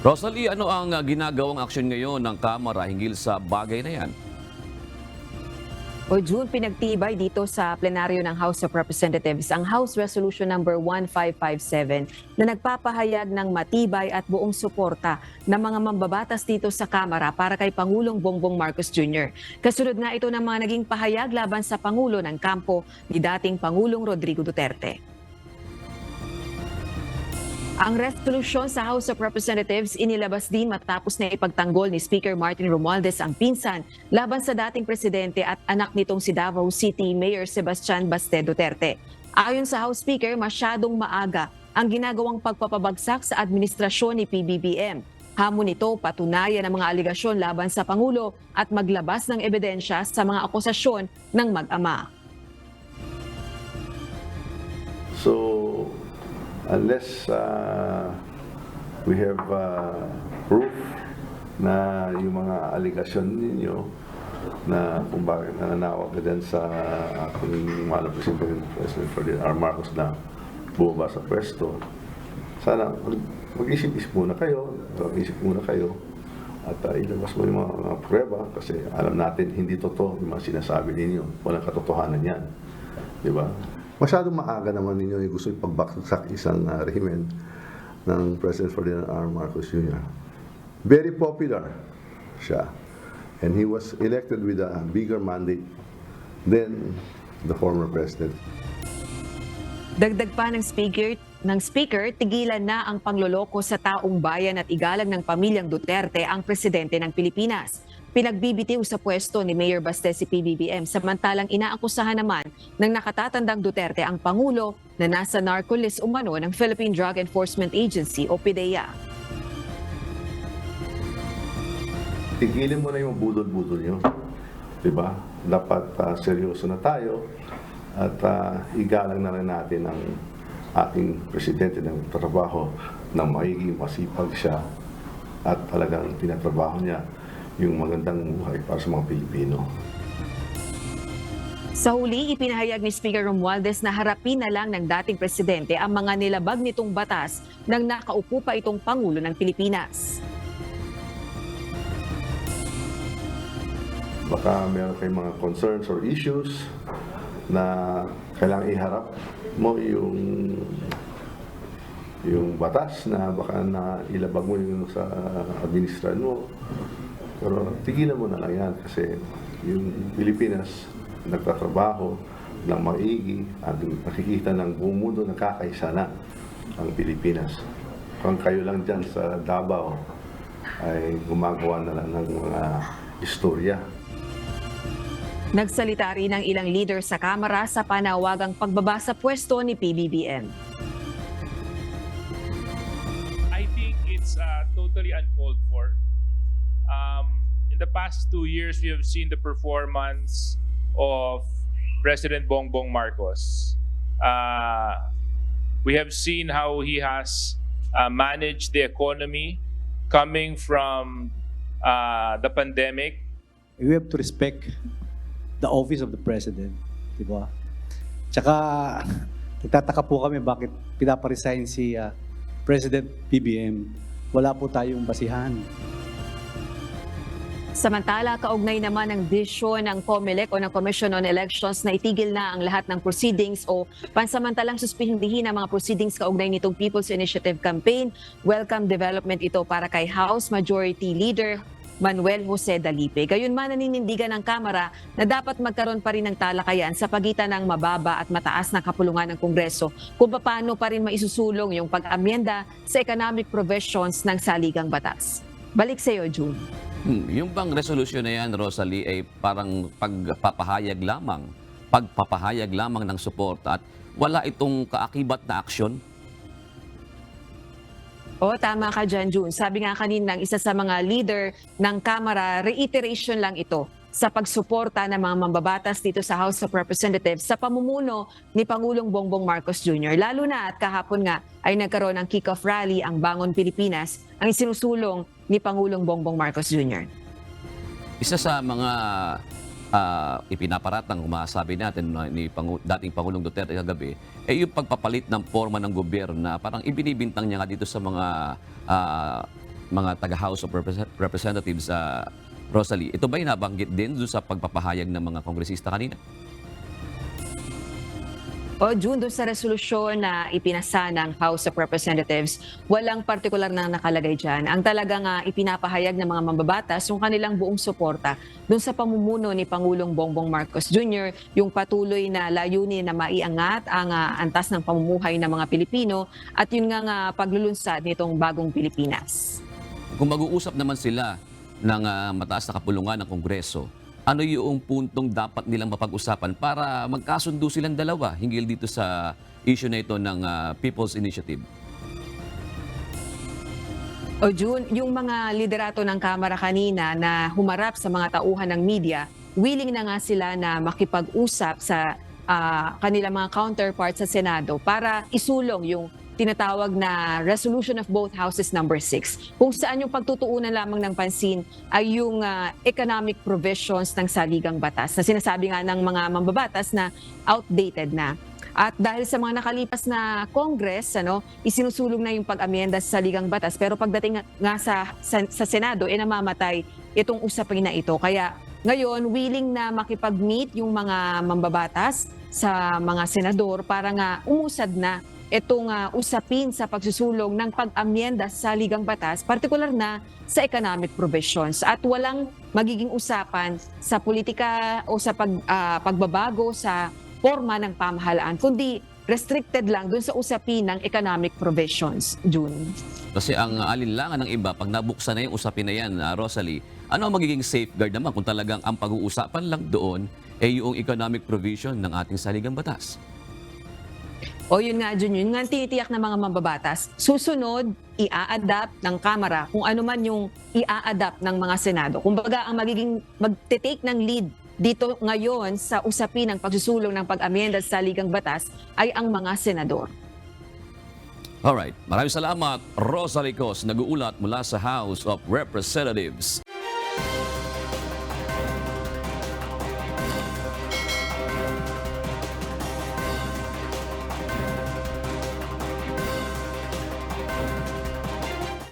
Rosalie, ano ang ginagawang aksyon ngayon ng Kamara hinggil sa bagay na yan? O June, pinagtibay dito sa plenaryo ng House of Representatives ang House Resolution number 1557 na nagpapahayag ng matibay at buong suporta ng mga mambabatas dito sa Kamara para kay Pangulong Bongbong Marcos Jr. Kasunod nga ito ng mga naging pahayag laban sa Pangulo ng kampo ni dating Pangulong Rodrigo Duterte. Ang resolution sa House of Representatives inilabas din matapos na ipagtanggol ni Speaker Martin Romualdez ang pinsan laban sa dating presidente at anak nitong si Davao City Mayor Sebastian Baste Duterte. Ayon sa House Speaker, masyadong maaga ang ginagawang pagpapabagsak sa administrasyon ni PBBM. Hamon nito patunayan ang mga aligasyon laban sa Pangulo at maglabas ng ebidensya sa mga akusasyon ng mag-ama. So, unless we have proof na yung mga aligasyon ninyo na kung bakit nananawag ka dyan sa aking mahal na President Ferdinand R. Marcos na bumaba sa pwesto, sana mag-isip-isip muna kayo, at ilabas mo yung mga prueba kasi alam natin hindi totoo yung mga sinasabi ninyo. Walang katotohanan yan. Di ba? Masyadong maaga naman ninyo yung gusto ipagbaksak isang rehimen ng President Ferdinand R. Marcos Jr. Very popular siya. And he was elected with a bigger mandate than the former president. Dagdag pa ng speaker, tigilan na ang pangloloko sa taong bayan at igalang ng pamilyang Duterte ang presidente ng Pilipinas. Pinagbibitiw sa pwesto ni Mayor Baste si PBBM samantalang inaakusahan naman ng nakatatandang Duterte ang Pangulo na nasa narco list umano ng Philippine Drug Enforcement Agency o PDEA. Tigilin mo na yung budol-budol nyo. Diba? Dapat seryoso na tayo at igalang na rin natin ang ating presidente ng trabaho na maiging masipag siya at talagang tinatrabaho niya yung magandang buhay para sa mga Pilipino. Sa huli, ipinahayag ni Speaker Romualdez na harapin na lang ng dating presidente ang mga nilabag nitong batas nang nakaupo pa itong Pangulo ng Pilipinas. Baka meron kayong mga concerns or issues na kailangang iharap mo yung batas na baka na ilabag mo yung sa administrasyon mo. Pero tigilan mo na lang yan kasi yung Pilipinas nagtatrabaho ng maigi at nakikita ng buong mundo nakakaisa na ang Pilipinas. Kung kayo lang dyan sa Davao ay gumagawa na lang ng mga istorya. Nagsalita rin ang ilang leader sa Kamara sa panawagang pagbaba sa pwesto ni PBBM. I think it's totally uncalled for. In the past 2 years, we have seen the performance of President Bongbong Marcos. We have seen how he has managed the economy coming from the pandemic. We have to respect the office of the president, di ba? Tsaka nagtataka po kami bakit pinaparesign si President BBM. Wala po tayong basihan. Samantala, kaugnay naman ng desisyon ng COMELEC o ng Commission on Elections na itigil na ang lahat ng proceedings o pansamantalang suspindihin ang mga proceedings kaugnay nitong People's Initiative Campaign. Welcome development ito para kay House Majority Leader Manuel Jose Dalipe. Gayunman naninindigan ng Kamara na dapat magkaroon pa rin ng talakayan sa pagitan ng mababa at mataas na kapulungan ng Kongreso kung paano pa rin maisusulong yung pag-amyenda sa economic provisions ng saligang batas. Balik sa iyo, June. Yung bang resolution na yan, Rosalie, ay parang pagpapahayag lamang ng suporta at wala itong kaakibat na aksyon? O, tama ka dyan, June. Sabi nga kanina ng isa sa mga leader ng Kamara, reiteration lang ito sa pagsuporta ng mga mambabatas dito sa House of Representatives sa pamumuno ni Pangulong Bongbong Marcos Jr. Lalo na at kahapon nga ay nagkaroon ng kick-off rally ang Bangon Pilipinas, ang isinusulong ni Pangulong Bongbong Marcos Jr. Isa sa mga ipinaparatang masabi natin ni dating Pangulong Duterte kagabi ay yung pagpapalit ng forma ng gobyerno na parang ibinibintang niya nga dito sa mga mga taga-House of Representatives, Rosalie, ito ba'y nabanggit din doon sa pagpapahayag ng mga kongresista kanina? O June, doon sa resolusyon na ipinasa ng House of Representatives, walang partikular na nakalagay dyan. Ang talagang ipinapahayag ng mga mambabatas yung kanilang buong suporta doon sa pamumuno ni Pangulong Bongbong Marcos Jr., yung patuloy na layunin na maiangat ang antas ng pamumuhay ng mga Pilipino at yun nga paglulunsad nitong bagong Pilipinas. Kung mag-uusap naman sila ng mataas na kapulungan ng Kongreso, ano yung puntong dapat nilang mapag-usapan para magkasundo silang dalawa hinggil dito sa issue na ito ng People's Initiative? O June, yung mga liderato ng Kamara kanina na humarap sa mga tauhan ng media, willing na nga sila na makipag-usap sa kanilang mga counterparts sa Senado para isulong yung tinatawag na Resolution of Both Houses number 6, kung saan yung pagtutuunan lamang ng pansin ay yung economic provisions ng saligang batas na sinasabi nga ng mga mambabatas na outdated na. At dahil sa mga nakalipas na Congress, isinusulong na yung pag-amyenda sa saligang batas, pero pagdating nga sa Senado, namamatay itong usapin na ito. Kaya ngayon, willing na makipag-meet yung mga mambabatas sa mga senador para nga umusad na itong usapin sa pagsusulong ng pag-amyenda sa ligang batas, partikular na sa economic provisions. At walang magiging usapan sa politika o sa pagbabago sa forma ng pamahalaan, kundi restricted lang dun sa usapin ng economic provisions, June. Kasi ang alinlangan ng iba, pag nabuksan na yung usapin na yan, Rosalie, ano ang magiging safeguard naman kung talagang ang pag-uusapan lang doon ay yung economic provision ng ating saligang batas? O yun nga, Jun, yun nga tinitiyak ng mga mambabatas. Susunod, i-a-adapt ng Kamara kung ano man yung i-a-adapt ng mga Senado. Kumbaga, ang magiging magte-take ng lead dito ngayon sa usapin ng pagsusulong ng pag-amyenda sa ligang batas ay ang mga senador. Alright, maraming salamat, Rosalie Cos, nag-uulat mula sa House of Representatives.